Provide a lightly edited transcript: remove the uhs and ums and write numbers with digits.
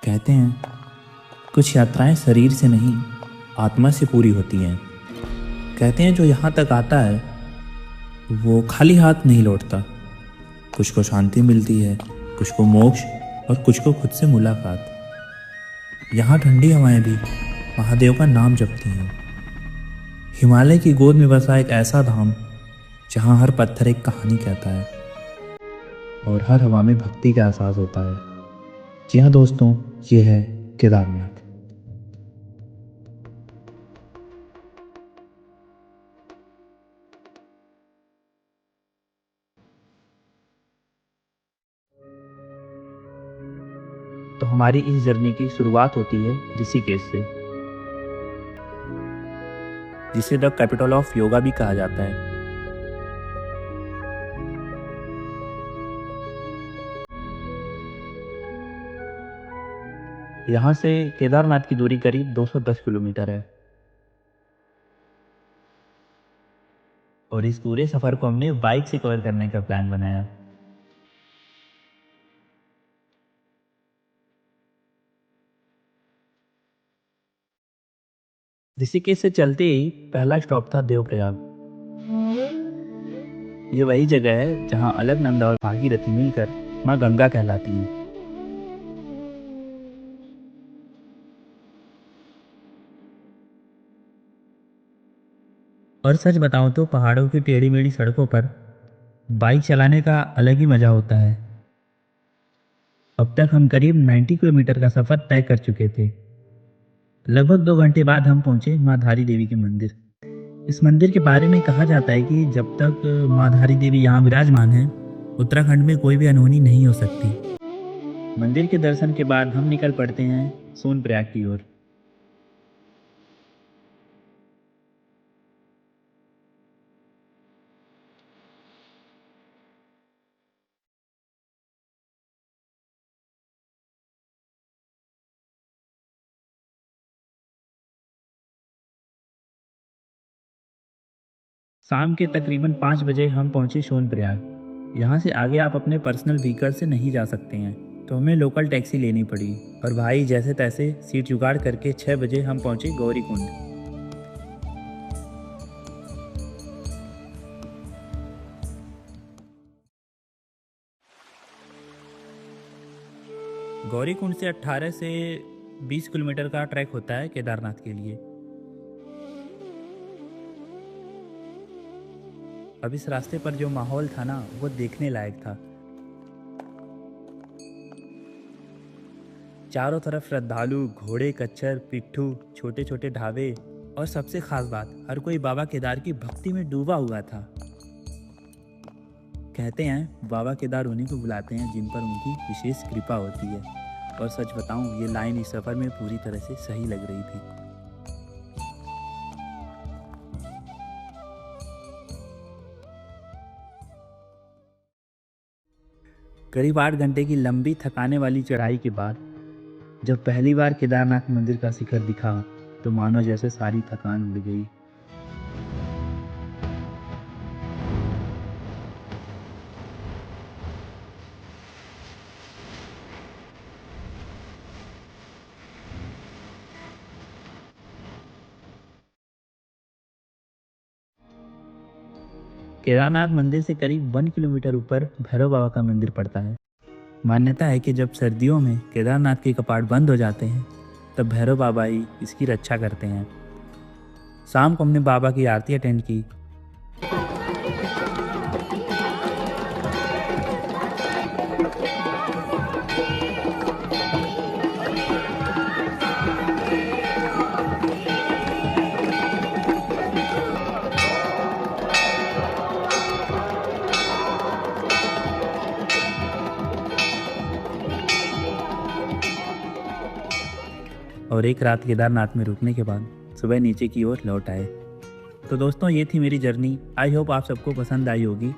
कहते हैं कुछ यात्राएं शरीर से नहीं आत्मा से पूरी होती हैं। कहते हैं जो यहाँ तक आता है वो खाली हाथ नहीं लौटता। कुछ को शांति मिलती है, कुछ को मोक्ष और कुछ को खुद से मुलाकात। यहाँ ठंडी हवाएं भी महादेव का नाम जपती हैं। हिमालय की गोद में बसा एक ऐसा धाम जहाँ हर पत्थर एक कहानी कहता है और हर हवा में भक्ति का एहसास होता है। जी हाँ दोस्तों, ये है केदारनाथ। तो हमारी इस जर्नी की शुरुआत होती है ऋषिकेश से, जिसे द कैपिटल ऑफ योगा भी कहा जाता है। यहाँ से केदारनाथ की दूरी करीब 210 किलोमीटर है और इस पूरे सफर को हमने बाइक से कवर करने का प्लान बनाया। ऋषिकेश से चलते ही पहला स्टॉप था देवप्रयाग। ये वही जगह है जहाँ अलकनंदा और भागीरथी मिलकर माँ गंगा कहलाती हैं। और सच बताऊं तो पहाड़ों की टेढ़ी मेढ़ी सड़कों पर बाइक चलाने का अलग ही मजा होता है। अब तक हम करीब 90 किलोमीटर का सफर तय कर चुके थे। लगभग 2 घंटे बाद हम पहुंचे माँ धारी देवी के मंदिर। इस मंदिर के बारे में कहा जाता है कि जब तक माँ धारी देवी यहाँ विराजमान है, उत्तराखंड में कोई भी अनहोनी नहीं हो सकती। मंदिर के दर्शन के बाद हम निकल पड़ते हैं सोनप्रयाग की ओर। शाम के तकरीबन 5 बजे हम पहुंचे सोनप्रयाग। यहाँ से आगे आप अपने पर्सनल व्हीकल से नहीं जा सकते हैं, तो हमें लोकल टैक्सी लेनी पड़ी और भाई जैसे तैसे सीट जुगाड़ करके 6 बजे हम पहुंचे गौरीकुंड। गौरीकुंड से 18 से 20 किलोमीटर का ट्रैक होता है केदारनाथ के लिए। अब इस रास्ते पर जो माहौल था ना, वो देखने लायक था। चारों तरफ श्रद्धालु, घोड़े, कच्छर, पिट्ठू, छोटे छोटे ढाबे और सबसे खास बात, हर कोई बाबा केदार की भक्ति में डूबा हुआ था। कहते हैं बाबा केदार उन्हीं को बुलाते हैं जिन पर उनकी विशेष कृपा होती है। और सच बताऊं, ये लाइन इस सफर में पूरी तरह से सही लग रही थी। करीब 8 घंटे की लंबी थकाने वाली चढ़ाई के बाद जब पहली बार केदारनाथ मंदिर का शिखर दिखा, तो मानो जैसे सारी थकान उड़ गई। केदारनाथ मंदिर से करीब 1 किलोमीटर ऊपर भैरव बाबा का मंदिर पड़ता है। मान्यता है कि जब सर्दियों में केदारनाथ के कपाट बंद हो जाते हैं, तब भैरव बाबा ही इसकी रक्षा करते हैं। शाम को हमने बाबा की आरती अटेंड की। और एक रात केदारनाथ में रुकने के बाद सुबह नीचे की ओर लौट आए। तो दोस्तों, ये थी मेरी जर्नी। आई होप आप सबको पसंद आई होगी।